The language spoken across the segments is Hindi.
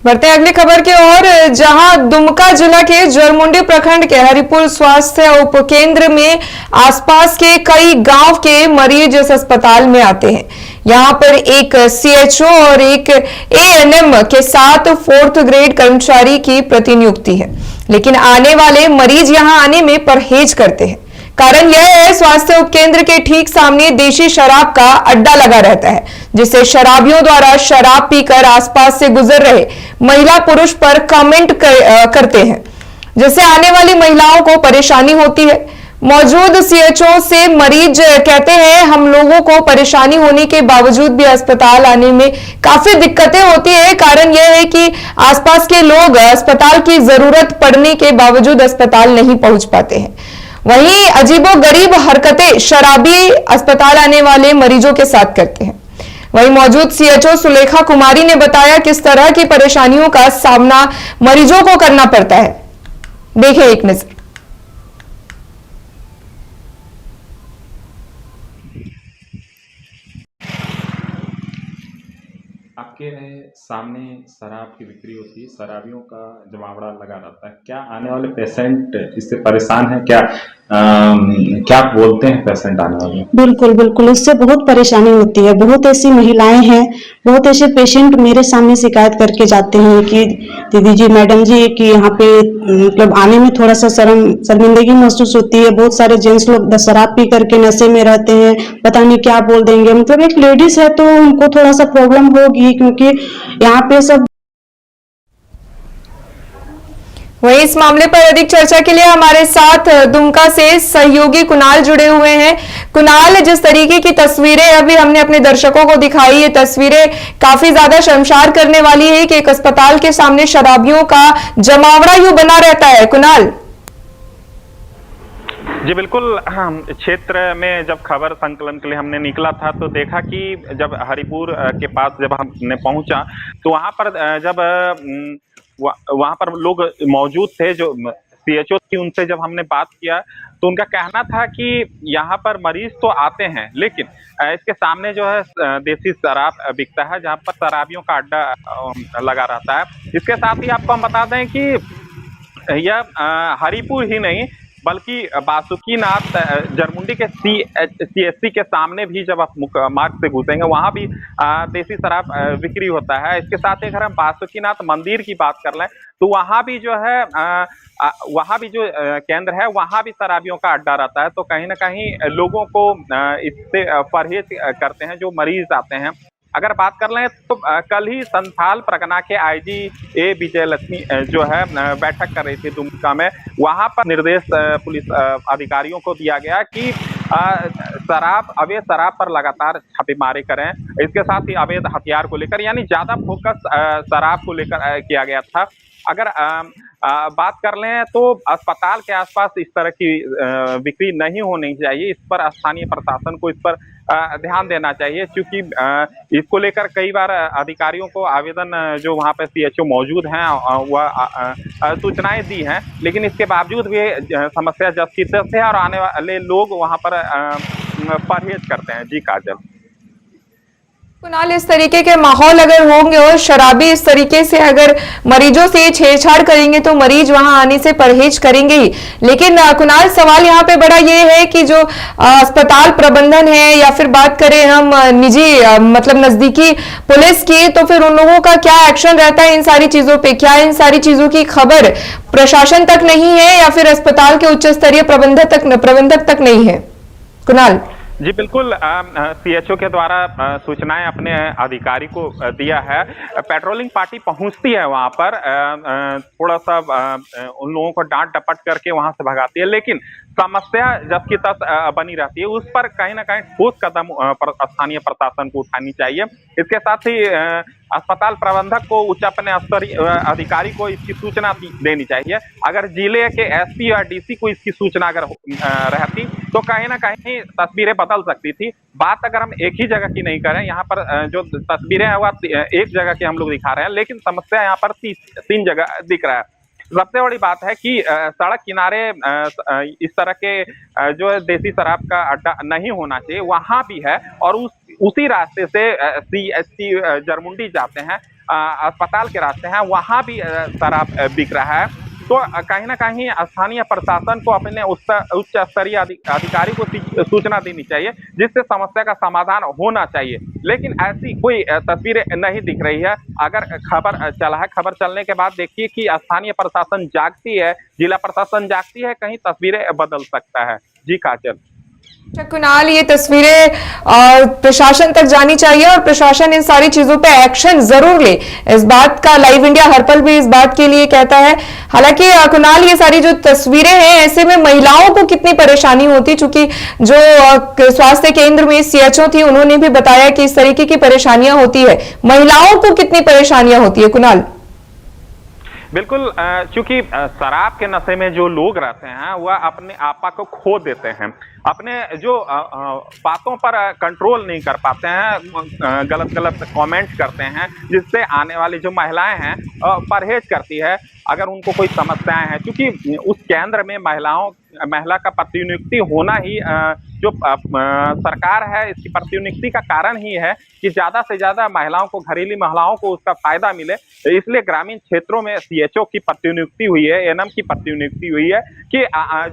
बढ़ते हैं अगली खबर की ओर, जहां दुमका जिला के जरमुंडी प्रखंड के हरिपुर स्वास्थ्य उप केंद्र में आसपास के कई गांव के मरीज इस अस्पताल में आते हैं। यहां पर एक सीएचओ और एक एएनएम के साथ 4th ग्रेड कर्मचारी की प्रतिनियुक्ति है, लेकिन आने वाले मरीज यहां आने में परहेज करते हैं। कारण यह है, स्वास्थ्य उपकेंद्र के ठीक सामने देशी शराब का अड्डा लगा रहता है, जिससे शराबियों द्वारा शराब पीकर आसपास से गुजर रहे महिला पुरुष पर कमेंट करते हैं, जिससे आने वाली महिलाओं को परेशानी होती है। मौजूद सीएचओ से मरीज कहते हैं, हम लोगों को परेशानी होने के बावजूद भी अस्पताल आने में काफी दिक्कतें होती है। कारण यह है कि आसपास के लोग अस्पताल की जरूरत पड़ने के बावजूद अस्पताल नहीं पहुंच पाते हैं। वहीं अजीबोगरीब हरकतें शराबी अस्पताल आने वाले मरीजों के साथ करते हैं। वहीं मौजूद सीएचओ सुलेखा कुमारी ने बताया किस तरह की परेशानियों का सामना मरीजों को करना पड़ता है। देखें एक नजर। आपके सामने शराब की बिक्री होती है, शराबियों का जमावड़ा लगा रहता है। क्या आने वाले पेशेंट इससे परेशान है? क्या बोलते हैं पेशेंट आने वाले? बिल्कुल बिल्कुल, इससे बहुत परेशानी होती है। बहुत ऐसी महिलाएं हैं, बहुत ऐसे पेशेंट मेरे सामने शिकायत करके जाते हैं कि दीदी जी, मैडम जी, कि यहाँ पे मतलब आने में थोड़ा सा शर्मिंदगी महसूस होती है। बहुत सारे जेंट्स लोग शराब पी करके नशे में रहते हैं, पता नहीं क्या बोल देंगे। मतलब एक लेडीज है तो उनको थोड़ा सा प्रॉब्लम होगी, क्योंकि यहाँ पे सब। वहीं इस मामले पर अधिक चर्चा के लिए हमारे साथ दुमका से सहयोगी कुणाल जुड़े हुए हैं। कुणाल, जिस तरीके की तस्वीरें अभी हमने अपने दर्शकों को दिखाई, ये तस्वीरें काफी ज्यादा शर्मसार करने वाली है कि एक अस्पताल के सामने शराबियों का जमावड़ा यूं बना रहता है। कुणाल जी बिल्कुल, क्षेत्र में जब खबर संकलन के लिए हमने निकला था तो देखा कि जब हरिपुर के पास जब हमने पहुंचा तो वहां पर जब वहां पर लोग मौजूद थे, जो सीएचओ थी, उनसे जब हमने बात किया तो उनका कहना था कि यहाँ पर मरीज तो आते हैं, लेकिन इसके सामने जो है देसी शराब बिकता है, जहाँ पर शराबियों का अड्डा लगा रहता है। इसके साथ ही आपको हम बता दें कि यह हरिपुर ही नहीं बल्कि बासुकीनाथ जरमुंडी के सीएससी के सामने भी जब आप मार्ग से घुसेंगे वहां भी देसी शराब बिक्री होता है। इसके साथ ही अगर हम बासुकीनाथ मंदिर की बात कर लें तो वहां भी जो है वहां भी जो केंद्र है वहां भी शराबियों का अड्डा रहता है। तो कहीं ना कहीं लोगों को इससे परहेज करते हैं जो मरीज आते हैं। अगर बात कर लें तो कल ही संथाल परगना के आईजी ए विजयलक्ष्मी जो है बैठक कर रही थी दुमका में। वहां पर निर्देश पुलिस अधिकारियों को दिया गया कि अवैध शराब पर लगातार छापेमारी करें। इसके साथ ही अवैध हथियार को लेकर, यानी ज्यादा फोकस शराब को लेकर किया गया था। अगर बात कर लें तो अस्पताल के आसपास इस तरह की बिक्री नहीं होनी चाहिए। इस पर स्थानीय प्रशासन को इस पर ध्यान देना चाहिए, क्योंकि इसको लेकर कई बार अधिकारियों को आवेदन जो वहाँ पर सीएचओ मौजूद हैं वह सूचनाएं दी हैं, लेकिन इसके बावजूद भी समस्या जस की तस है और आने वाले लोग वहाँ पर परहेज करते हैं। जी काजल। कुणाल, इस तरीके के माहौल अगर होंगे और शराबी इस तरीके से अगर मरीजों से छेड़छाड़ करेंगे तो मरीज वहां आने से परहेज करेंगे ही। लेकिन कुणाल, सवाल यहाँ पे बड़ा ये है कि जो अस्पताल प्रबंधन है या फिर बात करें हम निजी मतलब नजदीकी पुलिस की, तो फिर उन लोगों का क्या एक्शन रहता है इन सारी चीजों पे? क्या इन सारी चीजों की खबर प्रशासन तक नहीं है या फिर अस्पताल के उच्च स्तरीय प्रबंधक तक नहीं है? कुणाल जी बिल्कुल, सीएचओ के द्वारा सूचनाएं अपने अधिकारी को दिया है। पेट्रोलिंग पार्टी पहुंचती है वहां पर, थोड़ा सा उन लोगों को डांट डपट करके वहां से भगाती है, लेकिन समस्या जब की तस बनी रहती है। उस पर कहीं ना कहीं ठोस कदम स्थानीय प्रशासन को उठानी चाहिए। इसके साथ ही अस्पताल प्रबंधक को उच्च अपने स्तरीय अधिकारी को इसकी सूचना देनी चाहिए। अगर जिले के एसपी या डीसी को इसकी सूचना अगर रहती तो कहीं ना कहीं तस्वीरें बदल सकती थी। बात अगर हम एक ही जगह की नहीं करें, यहाँ पर जो तस्वीरें हैं वह एक जगह की हम लोग दिखा रहे हैं, लेकिन समस्या यहाँ पर तीन जगह दिख रहा है। सबसे बड़ी बात है कि सड़क किनारे इस तरह के जो देसी शराब का अड्डा नहीं होना चाहिए, वहां भी है। और उसी रास्ते से सीएससी जरमुंडी जाते हैं, अस्पताल के रास्ते हैं वहां भी शराब बिक रहा है। तो कहीं ना कहीं स्थानीय प्रशासन को अपने उच्च स्तरीय अधिकारी को सूचना देनी चाहिए, जिससे समस्या का समाधान होना चाहिए। लेकिन ऐसी कोई तस्वीरें नहीं दिख रही है। अगर खबर चला है, खबर चलने के बाद देखिए कि स्थानीय प्रशासन जागती है, जिला प्रशासन जागती है, कहीं तस्वीरें बदल सकता है। जी काजल। कुणाल, ये तस्वीरें प्रशासन तक जानी चाहिए और प्रशासन इन सारी चीजों पे एक्शन जरूर ले। इस बात का लाइव इंडिया हर पल भी इस बात के लिए कहता है। हालांकि कुणाल, ये सारी जो तस्वीरें हैं, ऐसे में महिलाओं को कितनी परेशानी होती, चूंकि जो स्वास्थ्य केंद्र में सीएचओ थी उन्होंने भी बताया कि इस तरीके की परेशानियां होती है। महिलाओं को कितनी परेशानियां होती है कुणाल? बिल्कुल, क्योंकि शराब के नशे में जो लोग रहते हैं वह अपने आपा को खो देते हैं, अपने जो बातों पर कंट्रोल नहीं कर पाते हैं, गलत गलत कमेंट करते हैं, जिससे आने वाली जो महिलाएं हैं परहेज करती है अगर उनको कोई समस्याएं हैं। क्योंकि उस केंद्र में महिला का प्रतिनियुक्ति होना ही जो सरकार है, इसकी प्रतिनियुक्ति का कारण ही है कि ज़्यादा से ज़्यादा महिलाओं को, घरेलू महिलाओं को उसका फायदा मिले। इसलिए ग्रामीण क्षेत्रों में सीएचओ की प्रतिनियुक्ति हुई है, एएनएम की प्रतिनियुक्ति हुई है कि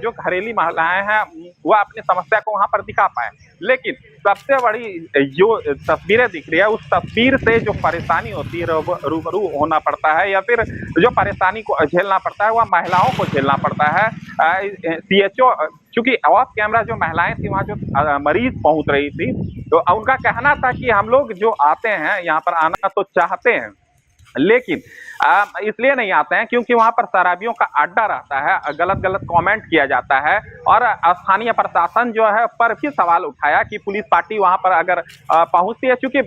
जो घरेलू महिलाएं हैं वह अपनी समस्या को वहां पर दिखा पाए। लेकिन सबसे बड़ी जो तस्वीरें दिख रही है, उस तस्वीर से जो परेशानी होती है, रूबरू होना पड़ता है या फिर जो परेशानी को झेलना पड़ता है वह महिलाओं को झेलना पड़ता है। सीएचओ, क्योंकि ऑफ कैमरा जो महिलाएं थी वहाँ जो मरीज पहुंच रही थी, तो उनका कहना था कि हम लोग जो आते हैं यहाँ पर आना तो चाहते हैं, लेकिन इसलिए नहीं आते हैं क्योंकि वहां पर शराबियों का अड्डा रहता है, गलत गलत कमेंट किया जाता है। और स्थानीय प्रशासन जो है पर भी सवाल उठाया कि पुलिस पार्टी वहां पर अगर पहुंचती है, क्योंकि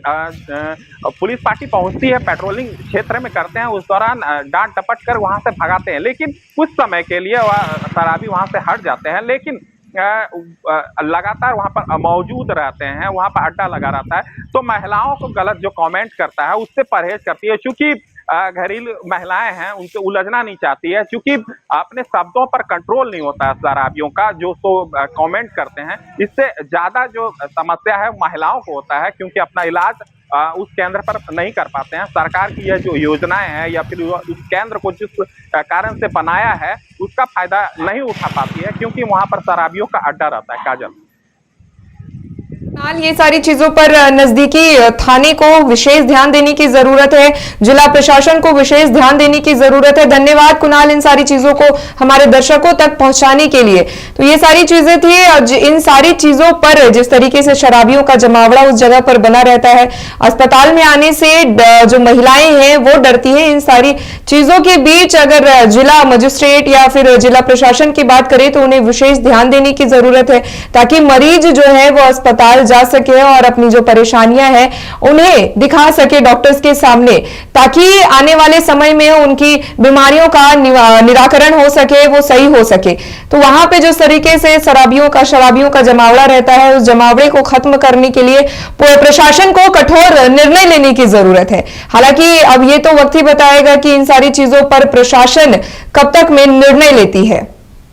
पुलिस पार्टी पहुंचती है, पेट्रोलिंग क्षेत्र में करते हैं, उस दौरान डांट डपट कर वहां से भगाते हैं, लेकिन कुछ समय के लिए वह शराबी वहां से हट जाते हैं। लेकिन लगातार वहां पर मौजूद रहते हैं, वहां पर अड्डा लगा रहता है, तो महिलाओं को गलत जो कमेंट करता है उससे परहेज करती है। क्योंकि घरेलू महिलाएं हैं, उनसे उलझना नहीं चाहती है, क्योंकि अपने शब्दों पर कंट्रोल नहीं होता है शराबियों का, जो तो कमेंट करते हैं। इससे ज्यादा जो समस्या है महिलाओं को होता है, क्योंकि अपना इलाज उस केंद्र पर नहीं कर पाते हैं। सरकार की यह जो योजनाएं हैं या फिर उस केंद्र को जिस कारण से बनाया है उसका फायदा नहीं उठा पाती है, क्योंकि वहां पर शराबियों का अड्डा रहता है। काजल, ये सारी चीजों पर नजदीकी थाने को विशेष ध्यान देने की जरूरत है, जिला प्रशासन को विशेष ध्यान देने की जरूरत है। धन्यवाद कुणाल, इन सारी चीजों को हमारे दर्शकों तक पहुंचाने के लिए। तो ये सारी चीजें थी, इन सारी चीजों पर जिस तरीके से शराबियों का जमावड़ा उस जगह पर बना रहता है, अस्पताल में आने से जो महिलाएं हैं वो डरती हैं। इन सारी चीजों के बीच अगर जिला मजिस्ट्रेट या फिर जिला प्रशासन की बात करें तो उन्हें विशेष ध्यान देने की जरूरत है, ताकि मरीज जो है वो अस्पताल जा सके और अपनी जो परेशानियां हैं उन्हें दिखा सके डॉक्टर्स के सामने, ताकि आने वाले समय में उनकी बीमारियों का निराकरण हो सके, वो सही हो सके। तो वहां पे जिस तरीके से शराबियों का जमावड़ा रहता है, उस जमावड़े को खत्म करने के लिए प्रशासन को कठोर निर्णय लेने की जरूरत है। हालांकि अब ये तो वक्त ही बताएगा कि इन सारी चीजों पर प्रशासन कब तक में निर्णय लेती है।